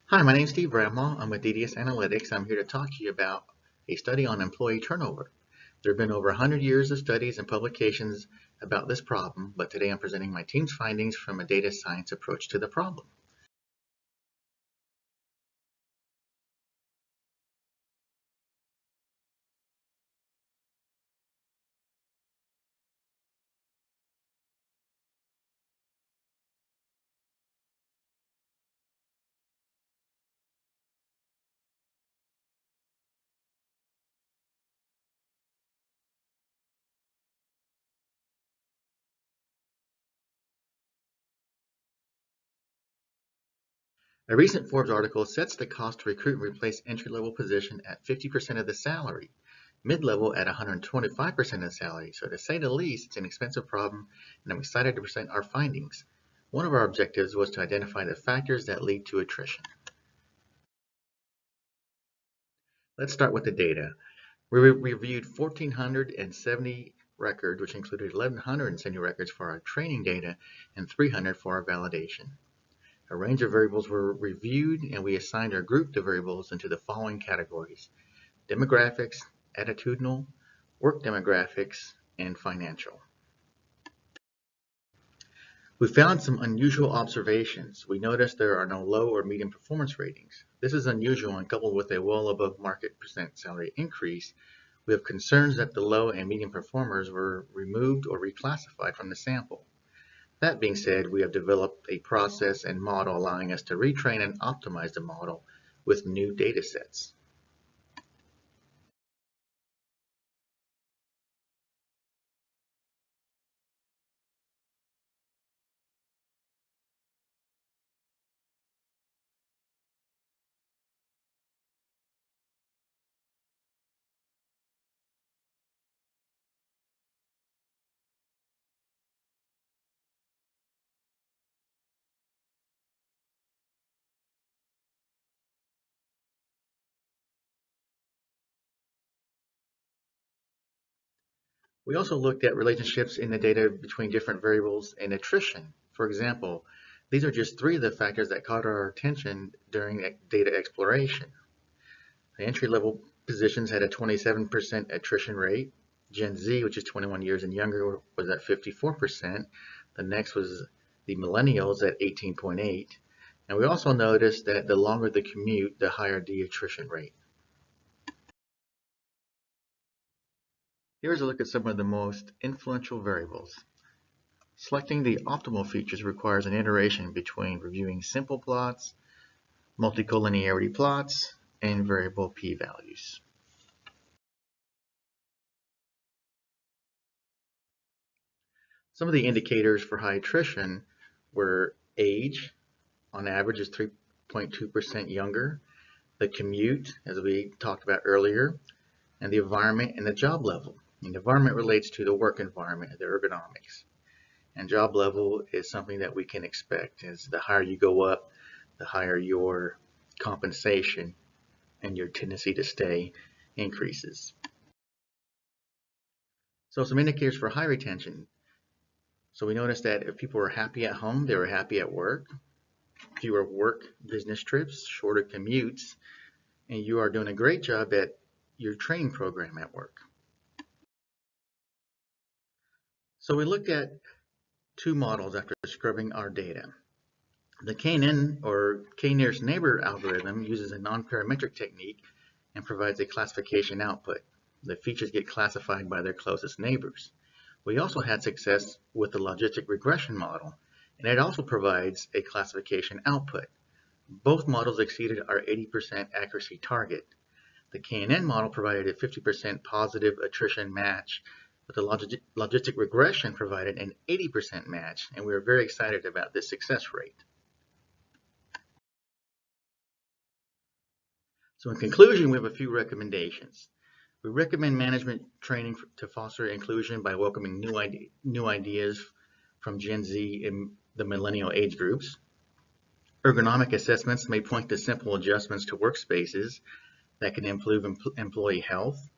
Hi, my name is Steve Bramall. I'm with DDS Analytics. I'm here to talk to you about a study on employee turnover. There have been over 100 years of studies and publications about this problem, but today I'm presenting my team's findings from a data science approach to the problem. A recent Forbes article sets the cost to recruit and replace entry-level position at 50% of the salary, mid-level at 125% of the salary. So to say the least, it's an expensive problem, and I'm excited to present our findings. One of our objectives was to identify the factors that lead to attrition. Let's start with the data. We reviewed 1,470 records, which included 1,170 records for our training data and 300 for our validation. A range of variables were reviewed, and we assigned or grouped the variables into the following categories: demographics, attitudinal, work demographics, and financial. We found some unusual observations. We noticed there are no low or medium performance ratings. This is unusual, and coupled with a well above market percent salary increase, we have concerns that the low and medium performers were removed or reclassified from the sample. That being said, we have developed a process and model allowing us to retrain and optimize the model with new data sets. We also looked at relationships in the data between different variables and attrition. For example, these are just three of the factors that caught our attention during data exploration. The entry-level positions had a 27% attrition rate. Gen Z, which is 21 years and younger, was at 54%. The next was the millennials at 18.8. And we also noticed that the longer the commute, the higher the attrition rate. Here's a look at some of the most influential variables. Selecting the optimal features requires an iteration between reviewing simple plots, multicollinearity plots, and variable p-values. Some of the indicators for high attrition were age, on average is 3.2% younger, the commute, as we talked about earlier, and the environment and the job level. And the environment relates to the work environment, the ergonomics. And job level is something that we can expect. As the higher you go up, the higher your compensation and your tendency to stay increases. So some indicators for high retention. So we noticed that if people were happy at home, they were happy at work. Fewer work business trips, shorter commutes, and you are doing a great job at your training program at work. So we looked at two models after scrubbing our data. The KNN, or K-nearest neighbor algorithm, uses a non-parametric technique and provides a classification output. The features get classified by their closest neighbors. We also had success with the logistic regression model, and it also provides a classification output. Both models exceeded our 80% accuracy target. The KNN model provided a 50% positive attrition match, but the logistic regression provided an 80% match, and we were very excited about this success rate. So in conclusion, we have a few recommendations. We recommend management training to foster inclusion by welcoming new ideas from Gen Z and the millennial age groups. Ergonomic assessments may point to simple adjustments to workspaces that can improve employee health.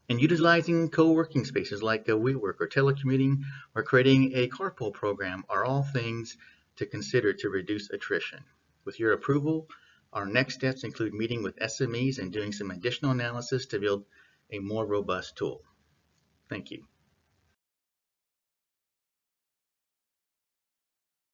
And utilizing co-working spaces like WeWork or telecommuting or creating a carpool program are all things to consider to reduce attrition. With your approval, our next steps include meeting with SMEs and doing some additional analysis to build a more robust tool. Thank you.